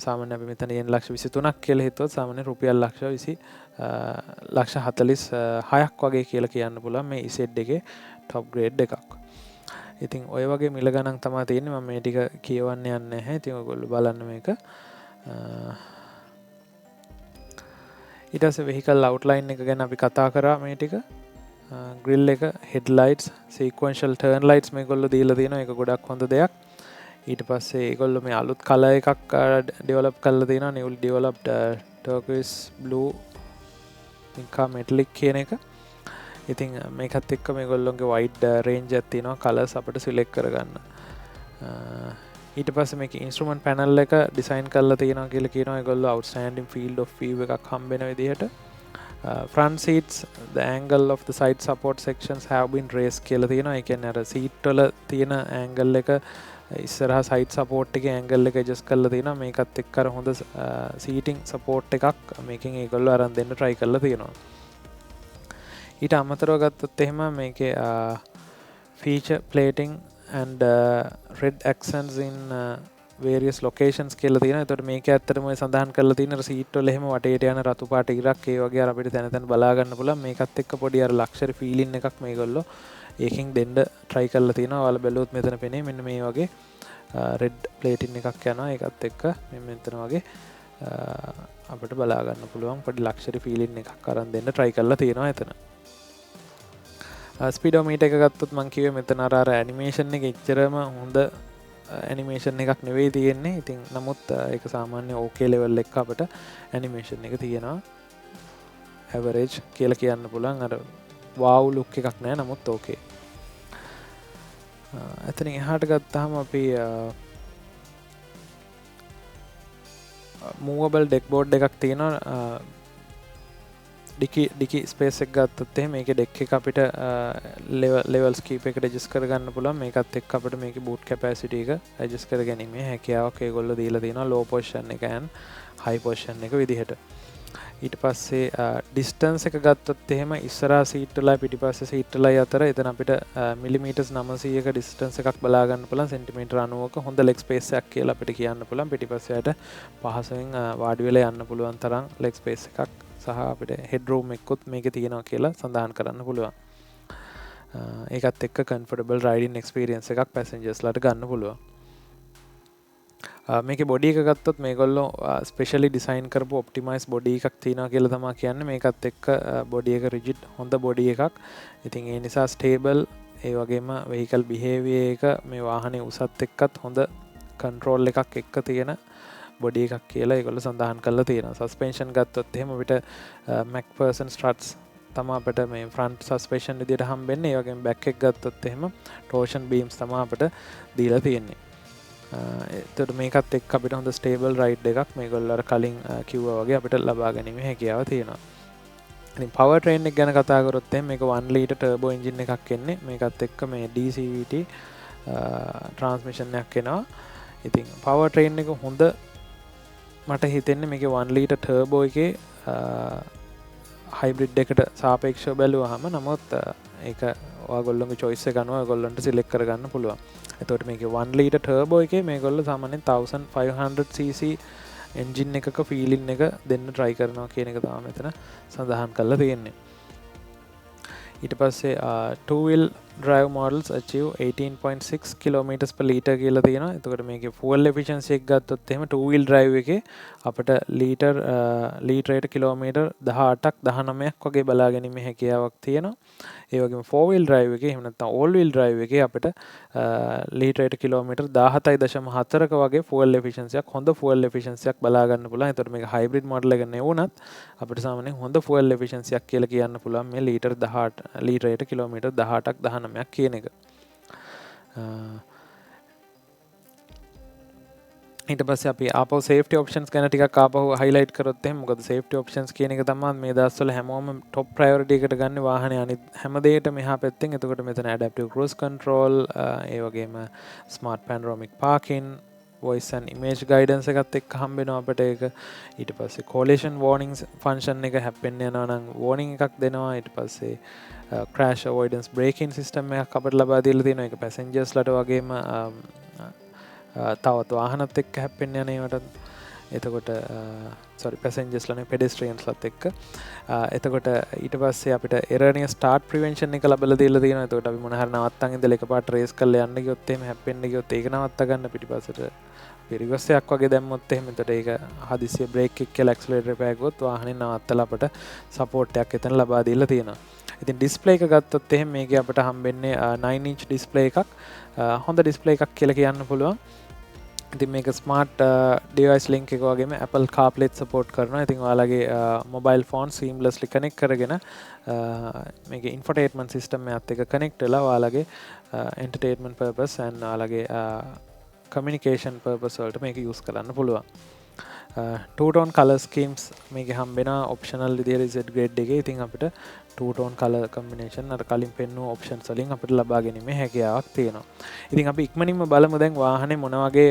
සාමාන්‍ය අපි මෙතන yen ලක්ෂ 23ක් කියලා හිතුවොත් සාමාන්‍ය රුපියල් ලක්ෂ 46ක් වගේ කියලා කියන්න පුළුවන් මේ Z එකේ top grade එකක්. ඉතින් ඔය වගේ මිල ගණන් තමයි තියෙන්නේ. මම මේ ටික කියවන්න යන්නේ නැහැ. ඉතින් ඔයගොල්ලෝ බලන්න මේක. ඊට පස්සේ vehicle outline එක ගැන අපි කතා කරා මේ ටික. grill එක, headlights, sequential turn lights මේගොල්ලෝ දීලා තියෙනවා. ඒක ගොඩක් හොඳ දෙයක්. ඊට පස්සේ ඒගොල්ලෝ මේ අලුත් කලර් එකක් ඩෙවලොප් කරලා තියෙනවා. newly developed turquoise blue නිකා metallic කියන එක. ඉතින් මේකත් එක්ක මේගොල්ලෝගේ wide range එකක් තියෙනවා colors අපිට select කරගන්න. ඊට පස්සේ මේකේ instrument panel එක design කරලා තියෙනවා කියලා කියනවා. ඒගොල්ලෝ outstanding field of view එකක් හම්බෙන විදිහට. Front seats, the angle of the side support sections have been raised කියලා තියෙනවා. ඒ කියන්නේ අර seat වල තියෙන angle එක ඉස්සරහා side support එකේ angle එක adjust කරලා තියෙනවා. මේකත් එක්ක අර හොඳ seating support එකක් මේකෙන් ඒගොල්ලෝ අරන් දෙන්න try කරලා තියෙනවා. ඊට අමතරව ගත්තොත් එහෙම මේකේ feature plating and red accents in various locations කියලා තියෙනවා. ඒතකොට මේක ඇත්තටම ඔය සඳහන් කරලා තියෙන සීට් වල එහෙම වටේට යන රතු පාට ඉරක් ඒ වගේ අර අපිට තැන තැන බලා ගන්න පුළුවන්. මේකත් එක්ක පොඩි අර luxury feeling එකක් මේගොල්ලෝ ඒකෙන් දෙන්න try කරලා තියෙනවා. ඔයාලා බැලුවොත් මෙතන පෙනේ මෙන්න මේ වගේ red plating එකක් යනවා. ඒකත් එක්ක මෙතන වගේ අපිට බලා ගන්න පුළුවන් පොඩි luxury feeling එකක් අරන් දෙන්න try කරලා තියෙනවා එතන. ස්පීඩෝමීටර් එක ගත්තොත් මම කිව්වේ මෙතන අර animation එක එච්චරම හොඳ ඇනිමේෂන් එකක් නෙවෙයි තියෙන්නේ. ඉතින් නමුත් ඒක සාමාන්‍ය ඕකේ ලෙවල් එක අපිට ඇනිමේෂන් එක තියෙනවා. ඇවරේජ් කියලා කියන්න පුළුවන්. අර වාව් ලුක් එකක් නෑ, නමුත් ඕකේ. එතනින් එහාට ගත්තාම අපි මූවබල් ඩෙක් බෝඩ් එකක් තියෙනවා. ඩිකි ස්පේස් එක ගත්තොත් එහෙනම් මේකේ ඩෙක් එක අපිට ලෙවල්ස් කීප එක ඇඩ්ජස්ට් කරගන්න පුළුවන්. මේකත් එක්ක අපිට මේකේ බූට් කැපැසිටි එක ඇඩ්ජස්ට් කරගැනීමේ හැකියාවක් ඒගොල්ලෝ දීලා තියෙනවා ලෝ පොසිෂන් එක and හයි පොසිෂන් එක විදිහට. ඊට පස්සේ ඩිස්ටන්ස් එක ගත්තොත් එහෙම ඉස්සරහා සීට් වලයි පිටිපස්සේ සීට් වලයි අතර එතන අපිට මිලිමීටර්ස් 900ක ඩිස්ටන්ස් එකක් බලා ගන්න පුළුවන්. සෙන්ටිමීටර් 90ක හොඳ ලෙග් ස්පේස් එකක් කියලා අපිට කියන්න පුළුවන්. පිටිපස්සේට පහසෙන් වාඩි වෙලා යන්න පුළුවන් තරම් ලෙග් ස්පේස් එකක් සහ අපිට හෙඩ් රූම් එකකුත් මේකේ තියෙනවා කියලා සඳහන් කරන්න පුළුවන්. ඒකත් එක්ක කම්ෆර්ටබල් රයිඩින් එක්ස්පීරියන්ස් එකක් පැසෙන්ජර්ස්ලාට ගන්න පුළුවන්. මේකේ බොඩි එක ගත්තොත් මේගොල්ලෝ ස්පෙෂලි ඩිසයින් කරපු ඔප්ටිමයිස් බොඩි එකක් තියෙනවා කියලා තමයි කියන්නේ. මේකත් එක්ක බොඩි එක රිජිඩ් හොඳ බොඩි එකක්. ඉතින් ඒ නිසා ස්ටේබල් ඒ වගේම වෙහිකල් බිහේවියර් එක මේ වාහනේ උසත් එක්කත් හොඳ කන්ට්‍රෝල් එකක් එක්ක තියෙන බොඩි එකක් කියලා ඒගොල්ලෝ සඳහන් කරලා තියෙනවා. සස්පෙන්ෂන් ගත්තොත් එහෙම අපිට MacPherson struts තමයි අපිට මේ ෆ්‍රන්ට් සස්පෙන්ෂන් විදියට හම්බෙන්නේ. ඒ වගේම බෑක් එක ගත්තොත් එහෙම torsion beams තමයි අපිට දීලා තියෙන්නේ. එතකොට මේකත් එක්ක අපිට හොඳ ස්ටේබල් රයිඩ් එකක් මේගොල්ලෝ අර කලින් කිව්වා වගේ අපිට ලබා ගැනීම හැකියාව තියෙනවා. ඉතින් පවර් ට්‍රේන් එක ගැන කතා කරොත් එහෙනම් මේක 1 ලීටර් ටර්බෝ එන්ජින් එකක් එන්නේ. මේකත් එක්ක මේ DCVT ට්‍රාන්ස්මිෂන් එකක් එනවා. ඉතින් පවර් ට්‍රේන් එක හොඳ මට හිතෙන්නේ මේකේ 1 ලීටර් ටර්බෝ එකේ හයිබ්‍රිඩ් එකට සාපේක්ෂව බැලුවාම නමුත් ඒක ඔයගොල්ලෝගේ choice එක අනුව ඔයගොල්ලන්ට select කරගන්න පුළුවන්. එතකොට මේකේ 1 ලීටර් ටර්බෝ එකේ මේගොල්ලෝ සාමාන්‍යයෙන් 1500cc එන්ජින් එකක ෆීලින් එක දෙන්න try කරනවා කියන එක තමයි මෙතන සඳහන් කරලා තියෙන්නේ. ඊට පස්සේ two wheel drive models achieve 18.6 kilometers per liter කියලා තියෙනවා. එතකොට මේකේ fuel efficiency එක ගත්තොත් එහෙම two wheel drive එකේ අපිට ලීටරයට කිලෝමීටර් 18ක් 19ක් වගේ බලා ගැනීමේ හැකියාවක් තියෙනවා. ඒ වගේම four wheel drive එකේ එහෙම නැත්නම් all wheel drive එකේ අපිට ලීටරයට කිලෝමීටර් 17.4ක වගේ fuel efficiency එකක් හොඳ fuel efficiency එකක් බලා ගන්න පුළුවන්. එතකොට මේක hybrid model එක නෙවුණත් අපිට සාමාන්‍යයෙන් හොඳ fuel efficiency එකක් කියලා කියන්න පුළුවන් මේ ලීටරයට කිලෝමීටර් 18ක් 19ක් කියන එක. ඊට පස්සේ අපි ආපහු safety options ගැන ටිකක් ආපහු highlight කරොත් එහෙනම් මොකද safety options කියන එක තමයි මේ දවස්වල හැමෝම top priority එකට ගන්න වාහනේ අනිත් හැම දෙයකටම මෙහා පැත්තෙන්. එතකොට මෙතන adaptive cruise control ඒ වගේම smart panoramic parking voice and image guidance එකත් එක්ක හම්බෙනවා අපිට ඒක. ඊට පස්සේ collision warnings function එක හැප්පෙන්න යනවා නම් warning එකක් දෙනවා. ඊට පස්සේ crash avoidance braking system එකක් අපිට ලබා දීලා තියෙනවා. ඒක passengers ලට වගේම තවත් වාහනත් එක්ක හැප්පෙන්න යන ඒවට. එතකොට passengers ලනේ pedestrians ලත් එක්ක. එතකොට ඊට පස්සේ අපිට erroneous start prevention එක ලැබලා දීලා තියෙනවා. එතකොට අපි මොන හරි නවත්තන් ඉඳලා එකපාරට රේස් කරලා යන්න ගියොත් එහෙම හැප්පෙන්න ගියොත් ඒක නවත්ත ගන්න පිටිපස්සට රිවර්ස් එකක් වගේ දැම්මොත් එහෙම එතකොට ඒක හදිසියෙ බ්‍රේක් එක කියලා ඇක්සලරේටර් එක පෑගුවොත් වාහනේ නවත්තලා අපිට සපෝට් එකක් එතන ලබා දීලා තියෙනවා. ඉතින් ඩිස්ප්ලේ එක ගත්තොත් එහෙම මේකේ අපිට හම්බෙන්නේ 9 inch ඩිස්ප්ලේ එකක්. හොඳ ඩිස්ප්ලේ එකක් කියලා කියන්න පුළුවන්. ඉතින් මේක ස්මාර්ට් ඩිවයිස් ලින්ක් එක වගේම Apple CarPlay සපෝට් කරනවා. ඉතින් ඔයාලගේ මොබයිල් ෆෝන් seamlessly connect කරගෙන මේකේ infotainment system එකත් එක්ක connect වෙලා ඔයාලගේ entertainment purpose and ඔයාලගේ communication purpose වලට මේක use කරන්න පුළුවන්. two tone color schemes මේකේ හම්බෙන optional විදියට Z grade එකේ. ඉතින් අපිට two tone color combination අර කලින් පෙන්වූ options වලින් අපිට ලබා ගැනීමේ හැකියාවක් තියෙනවා. ඉතින් අපි ඉක්මනින්ම බලමු දැන් වාහනේ මොන වගේ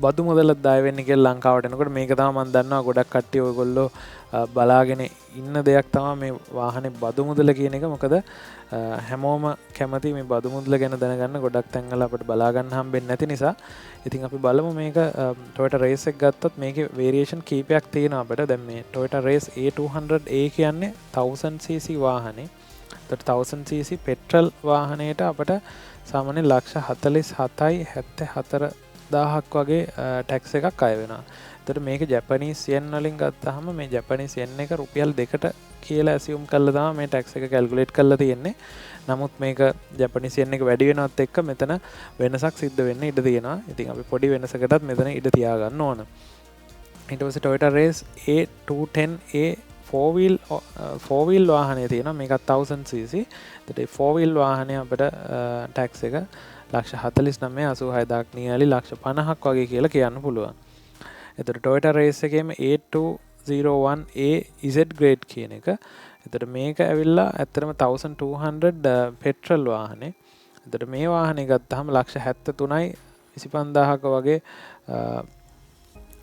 බදු මුදලක් දාය වෙන්නේ කියලා ලංකාවට එනකොට. මේක තමයි මම දන්නවා ගොඩක් කට්ටිය ඔයගොල්ලෝ බලාගෙන ඉන්න දෙයක් තමයි මේ වාහනේ බදු මුදල කියන එක. මොකද හැමෝම කැමති මේ බදු මුදල ගැන දැනගන්න. ගොඩක් තැන්වල අපිට බලා ගන්න හම්බෙන්නේ නැති නිසා. ඉතින් අපි බලමු මේක Toyota Race එක ගත්තොත් මේකේ variation කීපයක් තියෙනවා අපිට. දැන් මේ Toyota Race A200A කියන්නේ 1000cc වාහනේ. එතකොට 1000cc පෙට්‍රල් වාහනයට අපිට සාමාන්‍යයෙන් ලක්ෂ 47.74 1000ක් වගේ ටැක්ස් එකක් අය වෙනවා. එතකොට මේක ජැපනීස් යෙන් වලින් ගත්තාම මේ ජැපනීස් යෙන් එක රුපියල් 2කට කියලා ඇසියුම් කරලා තමයි මේ ටැක්ස් එක කැල්කියුලේට් කරලා තියෙන්නේ. නමුත් මේක ජැපනීස් යෙන් එක වැඩි වෙනවත් එක්ක මෙතන වෙනසක් සිද්ධ වෙන්න ඉඩ තියෙනවා. ඉතින් අපි පොඩි වෙනසකටත් මෙතන ඉඩ තියාගන්න ඕන. ඊට පස්සේ Toyota Race A210A 4 wheel වාහනේ තියෙනවා. මේකත් 1000cc. එතකොට 4 wheel වාහනේ අපිට ටැක්ස් එක $149,86,000ක් නියලි $150,000ක් වගේ කියලා කියන්න පුළුවන්. එතකොට Toyota Race එකේම A201A Z grade කියන එක. එතකොට මේක ඇවිල්ලා ඇත්තටම 1200 පෙට්‍රල් වාහනේ. එතකොට මේ වාහනේ ගත්තාම $173,25,000ක වගේ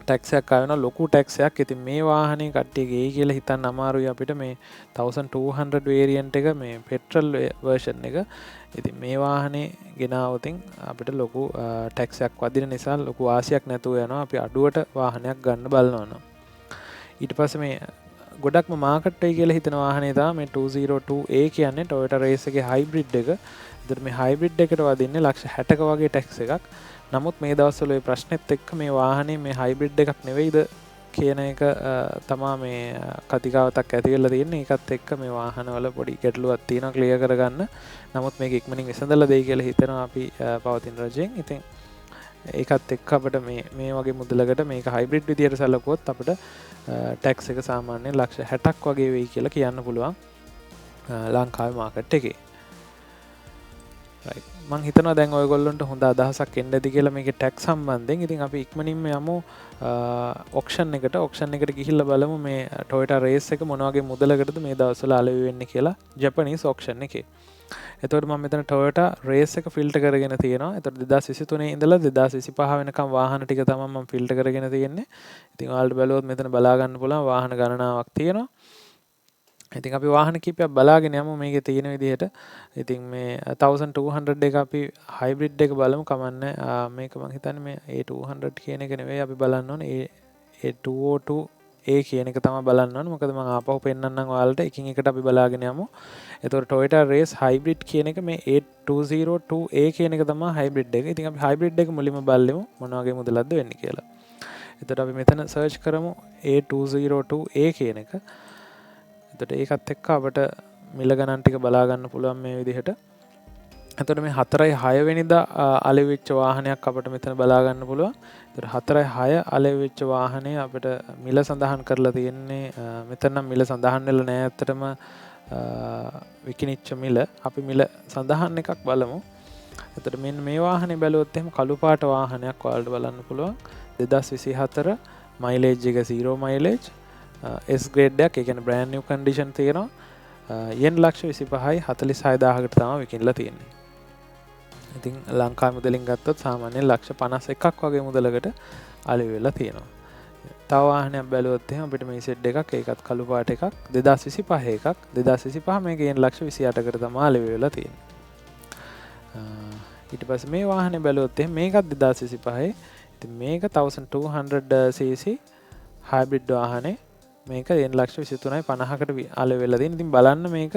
ටැක්ස් එකක් ආවෙනවා. ලොකු ටැක්ස් එකක්. ඉතින් මේ වාහනේ කට්ටිය ගෙයි කියලා හිතන්න අමාරුයි අපිට මේ 1200 variant එක මේ පෙට්‍රල් version එක. ඉතින් මේ වාහනේ ගෙනාවොතින් අපිට ලොකු ටැක්ස් එකක් වදින නිසා ලොකු වාසියක් නැතුව යනවා. අපි අඩුවට වාහනයක් ගන්න බලනවා. ඊට පස්සේ මේ ගොඩක්ම මාකට් වෙයි කියලා හිතන වාහනේ තමයි මේ 202A කියන්නේ Toyota Race එකේ හයිබ්‍රිඩ් එක. ඉතින් මේ හයිබ්‍රිඩ් එකට වදින්නේ $160ක වගේ ටැක්ස් එකක්. නමුත් මේ දවස්වල ඒ ප්‍රශ්නෙත් එක්ක මේ වාහනේ මේ හයිබ්‍රිඩ් එකක් නෙවෙයිද කියන එක තමා මේ කතිකාවතක් ඇති වෙලා තියෙන්නේ. ඒකත් එක්ක මේ වාහනවල පොඩි ගැටලුවක් තියෙනවා ක්ලියර් කරගන්න. නමුත් මේක ඉක්මනින් විසඳලා දෙයි කියලා හිතනවා අපි පවතින රජයෙන්. ඉතින් ඒකත් එක්ක අපිට මේ වගේ මුදලකට මේක හයිබ්‍රිඩ් විදියට සැලකුවොත් අපිට ටැක්ස් එක සාමාන්‍යයෙන් $160ක් වගේ වෙයි කියලා කියන්න පුළුවන් ලංකාවේ මාකට් එකේ. right මං හිතනවා දැන් ඔයගොල්ලන්ට හොඳ අදහසක් එන්න ඇති කියලා මේකේ ටැක්ස් සම්බන්ධයෙන්. ඉතින් අපි ඉක්මනින්ම යමු ඔක්ෂන් එකට. ඔක්ෂන් එකට ගිහිල්ලා බලමු මේ Toyota Race එක මොන වගේ මුදලකටද මේ දවස්වල අලෙවි වෙන්නේ කියලා ජපනීස් ඔක්ෂන් එකේ. එතකොට මම මෙතන Toyota Race එක ෆිල්ටර් කරගෙන තියෙනවා. එතකොට 2023 ඉඳලා 2025 වෙනකම් වාහන ටික තමයි මම ෆිල්ටර් කරගෙන තියෙන්නේ. ඉතින් ඔයාලට බලුවොත් මෙතන බලා ගන්න පුළුවන් වාහන ගණනාවක් තියෙනවා. ඉතින් අපි වාහන කීපයක් බලාගෙන යමු මේකේ තියෙන විදිහට. ඉතින් මේ 1200 එක අපි හයිබ්‍රිඩ් එක බලමු කමන්නේ. මේක මම හිතන්නේ මේ A200 කියන එක නෙවෙයි අපි බලන්න ඕනේ. A202A කියන එක තමයි බලන්න ඕනේ. මොකද මම ආපහු පෙන්නන්නම් ඔයාලට එකින් එකට අපි බලාගෙන යමු. එතකොට Toyota Race hybrid කියන එක මේ A202A කියන එක තමයි hybrid එක. ඉතින් අපි hybrid එක මුලින්ම බලමු මොන වගේ මුදලක්ද වෙන්නේ කියලා. එතකොට අපි මෙතන search කරමු A202A කියන එක. එතකොට ඒකත් එක්ක අපිට මිල ගණන් ටික බලා ගන්න පුළුවන් මේ විදිහට. එතකොට මේ 4/6 වෙනිදා අලෙවි වෙච්ච වාහනයක් අපිට මෙතන බලා ගන්න පුළුවන්. එතකොට 4/6 අලෙවි වෙච්ච වාහනේ අපිට මිල සඳහන් කරලා තියෙන්නේ මෙතන නම් මිල සඳහන් වෙලා නැහැ. ඇත්තටම විකිනිච්ච මිල අපි මිල සඳහන් එකක් බලමු. එතකොට මෙන්න මේ වාහනේ බැලුවොත් එහෙම කළු පාට වාහනයක් ඔයාලට බලන්න පුළුවන්. 2024 මයිලේජ් එක 0 මයිලේජ් S grade එකක්. ඒ කියන්නේ brand new condition තියෙනවා. yen 25,46,000කට තමයි විකිනලා තියෙන්නේ. ඉතින් ලංකාවේ මුදලින් ගත්තොත් සාමාන්‍යයෙන් 51ක් වගේ මුදලකට අලෙවි වෙලා තියෙනවා. තව වාහනයක් බැලුවොත් එහෙනම් අපිට මේ සෙට් එකක් ඒකත් කළු පාට එකක් 2025 එකක් 2025 මේක yen 28කට තමයි අලෙවි වෙලා තියෙන්නේ. ඊට පස්සේ මේ වාහනේ බැලුවොත් එහෙනම් මේකත් 2025. ඉතින් මේක 1200cc hybrid වාහනේ. මේක yen 23,50කට අලෙවි වෙලා තියෙන. ඉතින් බලන්න මේක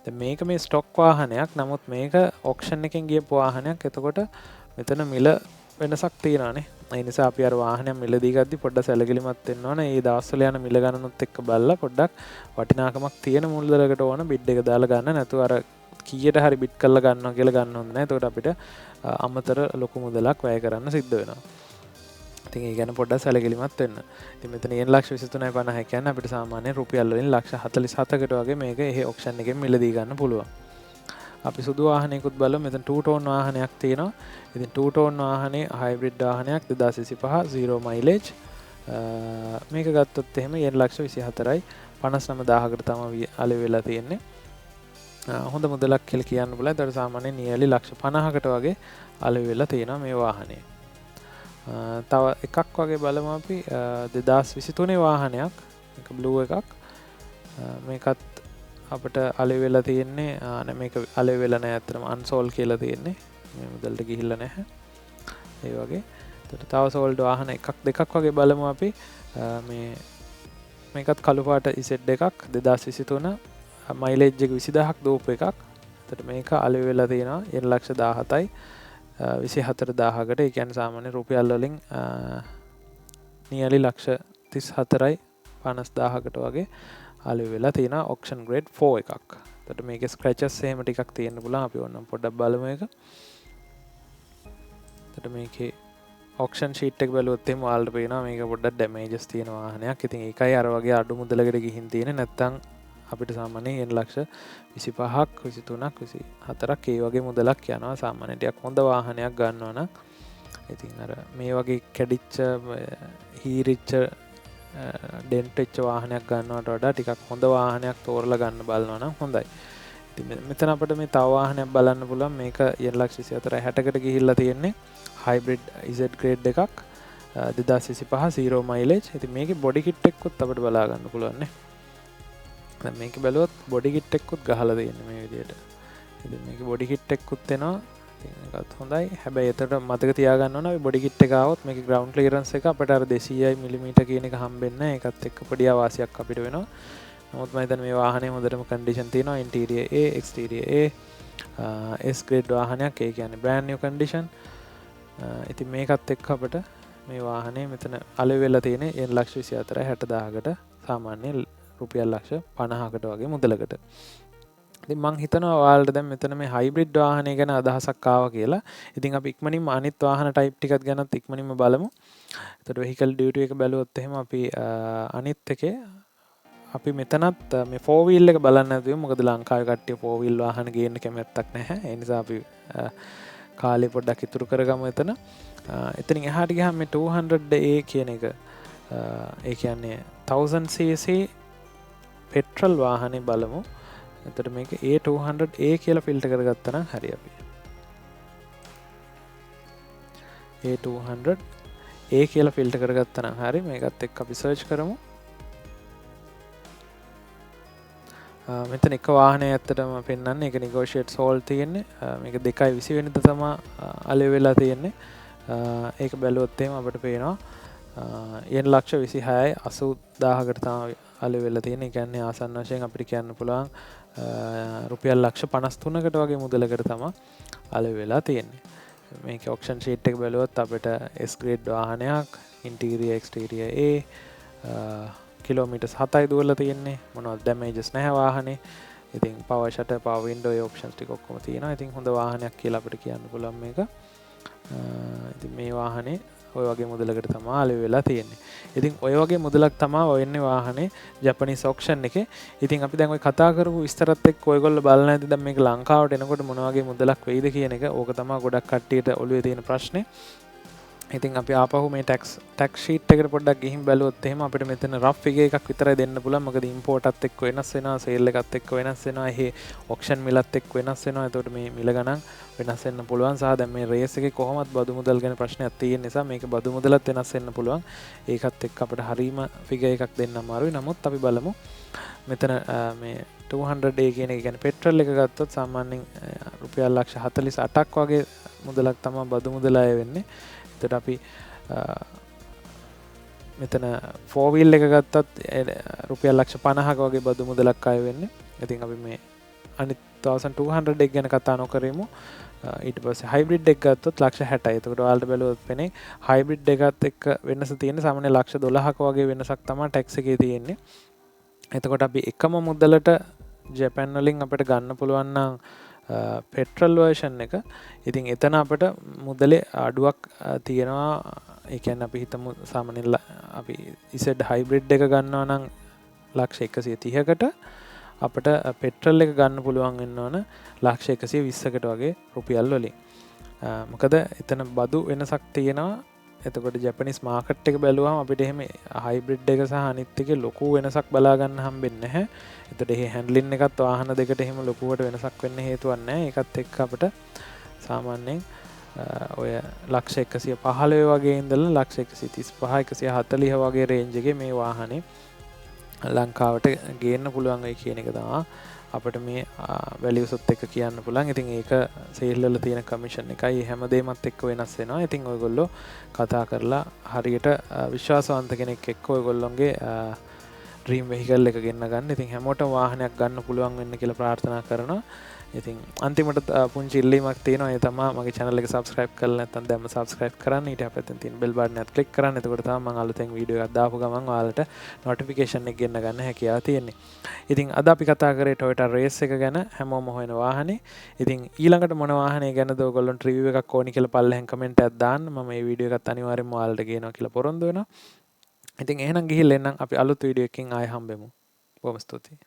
දැන් මේක මේ ස්ටොක් වාහනයක්. නමුත් මේක ඔක්ෂන් එකෙන් ගියපු වාහනයක්. එතකොට මෙතන මිල වෙනසක් තියෙනවානේ. ඒ නිසා අපි අර වාහනයක් මිලදී ගද්දි පොඩ්ඩක් සැලකිලිමත් වෙන්න ඕනේ. මේ දවස්වල යන මිල ගණනුත් එක්ක බලලා පොඩ්ඩක් වටිනාකමක් තියෙන මුල්දරකට ඕන බිඩ් එක දාලා ගන්න. නැතුව අර කීයට හරි බිඩ් කරලා ගන්නවා කියලා ගන්න හොඳ නැහැ. එතකොට අපිට අමතර ලොකු මුදලක් වැය කරන්න සිද්ධ වෙනවා. ඉතින් ඒ ගැන පොඩ්ඩක් සැලකිලිමත් වෙන්න. ඉතින් මෙතන yen 23,50 කියන්නේ අපිට සාමාන්‍යයෙන් රුපියල් වලින් 147කට වගේ මේක එහෙ ඔක්ෂන් එකෙන් මිලදී ගන්න පුළුවන්. අපි සුදු වාහනයකුත් බලමු. මෙතන 2 ටෝන් වාහනයක් තියෙනවා. ඉතින් 2 ටෝන් වාහනේ හයිබ්‍රිඩ් වාහනයක් 2025 0 මයිලේජ්. මේක ගත්තොත් එහෙම yen 24,59,000කට තමයි අලෙවි වෙලා තියෙන්නේ. හොඳ මුදලක් කියලා කියන්න පුළුවන්. ඒතර සාමාන්‍යයෙන් නියලි 150කට වගේ අලෙවි වෙලා තියෙනවා මේ වාහනේ. තව එකක් වගේ බලමු අපි 2023 වාහනයක්. මේක බ්ලූ එකක්. මේකත් අපිට අලෙවි වෙලා තියෙන්නේ මේක අලෙවි වෙලා නැහැ අත්‍තරම අන්සෝල් කියලා තියෙන්නේ. මේ මුදල්ට ගිහිල්ලා නැහැ. ඒ වගේ. ඒකට තව සෝල්ඩ් වාහන එකක් දෙකක් වගේ බලමු අපි. මේකත් කළු පාට Z එකක් 2023 මයිලේජ් එක 20000ක් දෝපු එකක්. ඒකට මේක අලෙවි වෙලා තියෙනවා yen 17,000යි. 24,000කට. ඒ කියන්නේ සාමාන්‍ය රුපියල් වලින් නියලි ලක්ෂ 34යි 50,000කට වගේ අලෙවි වෙලා තියෙන ඔක්ෂන් ග්‍රේඩ් 4 එකක්. එතකොට මේකේ ස්ක්‍රැචස් එහෙම ටිකක් තියෙන්න පුළුවන්. අපි ඕනම් පොඩ්ඩක් බලමු ඒක. එතකොට මේකේ ඔක්ෂන් ෂීට් එක බැලුවොත් එහෙම ඔයාලට පේනවා මේක පොඩ්ඩක් ඩැමේජස් තියෙන වාහනයක්. ඉතින් ඒකයි අර වගේ අඩු මුදලකට ගිහින් තියෙන්නේ. නැත්තම් අපිට සාමාන්‍යයෙන් ලක්ෂ 25ක් 23ක් 24ක් ඒ වගේ මුදලක් යනවා සාමාන්‍යයෙන් ටිකක් හොඳ වාහනයක් ගන්නවා නම්. ඉතින් අර මේ වගේ කැඩිච්ච හීරිච්ච ඩෙන්ට් වෙච්ච වාහනයක් ගන්නවට වඩා ටිකක් හොඳ වාහනයක් තෝරලා ගන්න බලනවා නම් හොඳයි. ඉතින් මෙතන අපිට මේ තව වාහනයක් බලන්න පුළුවන්. මේක 1,24,60කට ගිහිල්ලා තියෙන්නේ හයිබ්‍රිඩ් Z grade එකක් 2025 0 mileage. ඉතින් මේකේ බොඩි කිට් එකකුත් අපිට බලා ගන්න පුළුවන් නේ. දැන් මේක බැලුවොත් බොඩි කිට් එකකුත් ගහලා තියෙන්නේ මේ විදිහට. ඉතින් මේකේ බොඩි කිට් එකකුත් එනවා. ඉතින් ඒකත් හොඳයි. හැබැයි එතකොට මතක තියාගන්න ඕන අපි බොඩි කිට් එක ආවොත් මේකේ ග්‍රවුන්ඩ් ක්ලියරන්ස් එක අපිට අර 200 mm කියන එක හම්බෙන්නේ නැහැ. ඒකත් එක්ක පොඩි අවාසියක් අපිට වෙනවා. නමුත් මම හිතන්නේ මේ වාහනේ හොඳටම කන්ඩිෂන් තියෙනවා. Interior A, එක්ස්ටීරියර් A, S grade වාහනයක්. ඒ කියන්නේ brand new condition. ඉතින් මේකත් එක්ක අපිට මේ වාහනේ මෙතන අලෙවි වෙලා තියෙන්නේ 1,24,60,000කට සාමාන්‍ය රුපියල් ලක්ෂ 50කට වගේ මුදලකට. ඉතින් මං හිතනවා ඔයාලට දැන් මෙතන මේ හයිබ්‍රිඩ් වාහනය ගැන අදහසක් ආවා කියලා. ඉතින් අපි ඉක්මනින්ම අනිත් වාහන ටයිප් ටිකක් ගැනත් ඉක්මනින්ම බලමු. එතකොට vehicle duty එක බැලුවොත් එහෙම අපි අනිත් එකේ අපි මෙතනත් මේ 4 wheel එක බලන්න නැතුව මොකද ලංකාවේ කට්ටිය 4 wheel වාහන ගේන්න කැමැත්තක් නැහැ. ඒ නිසා අපි කාලේ පොඩ්ඩක් ඉතුරු කරගමු එතන. එතනින් එහාට ගියාම මේ 200A කියන එක ඒ කියන්නේ 1000cc පෙට්‍රල් වාහනේ බලමු. එතකොට මේක A200A කියලා ෆිල්ටර් කරගත්තා නම් හරි අපි. A200A කියලා ෆිල්ටර් කරගත්තා නම් හරි. මේකත් එක්ක අපි සර්ච් කරමු. මෙතන එක වාහනයක් ඇත්තටම පෙන්වන්නේ ඒක negotiate sold තියෙන්නේ. මේක 2/20 වෙනිදා තමයි අලෙවි වෙලා තියෙන්නේ. ඒක බැලුවොත් එහෙම අපිට පේනවා $1,26,80,000කට තමයි අලෙවි වෙලා තියෙන්නේ. ඒ කියන්නේ ආසන්න වශයෙන් අපිට කියන්න පුළුවන් රුපියල් ලක්ෂ 53කට වගේ මුදලකට තමයි අලෙවි වෙලා තියෙන්නේ. මේකේ ඔක්ෂන් ෂීට් එක බැලුවොත් අපිට S grade වාහනයක්, interior exterior A, කිලෝමීටර්ස් 7යි දුවලා තියෙන්නේ. මොනවද ඩැමේජස් නැහැ වාහනේ. ඉතින් power shutter, power window ඒ ඔප්ෂන්ස් ටික ඔක්කොම තියෙනවා. ඉතින් හොඳ වාහනයක් කියලා අපිට කියන්න පුළුවන් මේක. ඉතින් මේ වාහනේ ඔය වගේ මුදලකට තමයි අලෙවි වෙලා තියෙන්නේ. ඉතින් ඔය වගේ මුදලක් තමයි ඔයන්නේ වාහනේ ජපනීස් ඔක්ෂන් එකේ. ඉතින් අපි දැන් ඔය කතා කරපු විස්තරත් එක්ක ඔයගොල්ලෝ බලලා නැති දැන් මේක ලංකාවට එනකොට මොන වගේ මුදලක් වෙයිද කියන එක. ඕක තමයි ගොඩක් කට්ටියට ඔළුවේ තියෙන ප්‍රශ්නේ. ඉතින් අපි ආපහු මේ ටැක්ස් ෂීට් එකට පොඩ්ඩක් ගිහින් බැලුවොත් එහෙම අපිට මෙතන රෆ් ෆිගර් එකක් විතරයි දෙන්න පුළුවන්. මොකද ඉම්පෝර්ට්ත් එක්ක වෙනස් වෙනවා, සේල් එකත් එක්ක වෙනස් වෙනවා, එහි ඔක්ෂන් මිලත් එක්ක වෙනස් වෙනවා. එතකොට මේ මිල ගණන් වෙනස් වෙන්න පුළුවන්. සහ දැන් මේ රේස් එකේ කොහොමත් බදු මුදල් ගැන ප්‍රශ්නයක් තියෙන නිසා මේක බදු මුදලත් වෙනස් වෙන්න පුළුවන්. ඒකත් එක්ක අපිට හරීම ෆිගර් එකක් දෙන්න අමාරුයි. නමුත් අපි බලමු මෙතන මේ 200A කියන එක කියන්නේ පෙට්‍රල් එක ගත්තොත් සාමාන්‍යයෙන් රුපියල් ලක්ෂ 48ක් වගේ මුදලක් තමයි බදු මුදල අය වෙන්නේ. එතකොට අපි මෙතන 4 wheel එක ගත්තත් රුපියල් ලක්ෂ 50ක වගේ බදු මුදලක් අය වෙන්නේ. ඉතින් අපි මේ අනිත් 1200 එක ගැන කතා නොකරමු. ඊට පස්සේ හයිබ්‍රිඩ් එක ගත්තොත් ලක්ෂ 60යි. එතකොට ඔයාලට බැලුවොත් පෙනේ හයිබ්‍රිඩ් එකත් එක්ක වෙනස තියෙන සාමාන්‍ය ලක්ෂ 12ක වගේ වෙනසක් තමයි ටැක්ස් එකේ තියෙන්නේ. එතකොට අපි එකම මුදලට ජපාන් වලින් අපිට ගන්න පුළුවන් නම් පෙට්‍රල් වර්ෂන් එක. ඉතින් එතන අපිට මුදලේ අඩුවක් තියෙනවා. ඒ කියන්නේ අපි හිතමු සාමාන්‍යයෙන් අපි Z හයිබ්‍රිඩ් එක ගන්නවා නම් ලක්ෂ 130කට අපිට පෙට්‍රල් එක ගන්න පුළුවන් වෙන්න ඕන ලක්ෂ 120කට වගේ රුපියල් වලින්. මොකද එතන බදු වෙනසක් තියෙනවා. එතකොට ජපනිස් මාකට් එක බැලුවම අපිට එහෙම හයිබ්‍රිඩ් එක සහ අනිත් එකේ ලොකු වෙනසක් බලා ගන්න හම්බෙන්නේ නැහැ. එතකොට මේ හැන්ඩ්ලින් එකත් වාහන දෙකට එහෙම ලොකුවට වෙනසක් වෙන්න හේතුවක් නැහැ. ඒකත් එක්ක අපිට සාමාන්‍යයෙන් ඔය ලක්ෂ 115 වගේ ඉඳලා ලක්ෂ 135 140 වගේ රේන්ජ් එකේ මේ වාහනේ ලංකාවට ගේන්න පුළුවන් වෙයි කියන එක තමයි අපිට මේ වැලියුස්ත් එක්ක කියන්න පුළුවන්. ඉතින් ඒක සේල් වල තියෙන කමිෂන් එකයි හැමදේමත් එක්ක වෙනස් වෙනවා. ඉතින් ඔයගොල්ලෝ කතා කරලා හරියට විශ්වාසවන්ත කෙනෙක් එක්ක ඔයගොල්ලොන්ගේ ඩ්‍රීම් වෙහිකල් එක ගෙන්න ගන්න. ඉතින් හැමෝටම වාහනයක් ගන්න පුළුවන් වෙන්න කියලා ප්‍රාර්ථනා කරනවා. ඉතින් අන්තිමට පුංචි ඉල්ලීමක් තියෙනවා. ඒ තමයි මගේ channel එක subscribe කරලා නැත්නම් දැම්ම subscribe කරන්න. ඊට අපිට තියෙන bell button එකත් click කරන්න. එතකොට තමයි මම අලුතෙන් වීඩියෝ එකක් දාපු ගමන් ඔයාලට notification එක ගෙන්න ගන්න හැකියාව තියෙන්නේ. ඉතින් අද අපි කතා කරේ Toyota Race එක ගැන. හැමෝම හොයන වාහනේ. ඉතින් ඊළඟට මොන වාහනේ ගැනද ඔයගොල්ලන්ට review එකක් ඕනි කියලා පල්ලෙහෙන් comment එකක් දාන්න. මම මේ වීඩියෝ එකත් අනිවාර්යෙන්ම ඔයාලට ගේනවා කියලා පොරොන්දු වෙනවා. ඉතින් එහෙනම් ගිහිල්ලා එන්නම් අපි අලුත් වීඩියෝ එකකින් ආයෙ හම්බෙමු. බොහොම ස්තුතියි.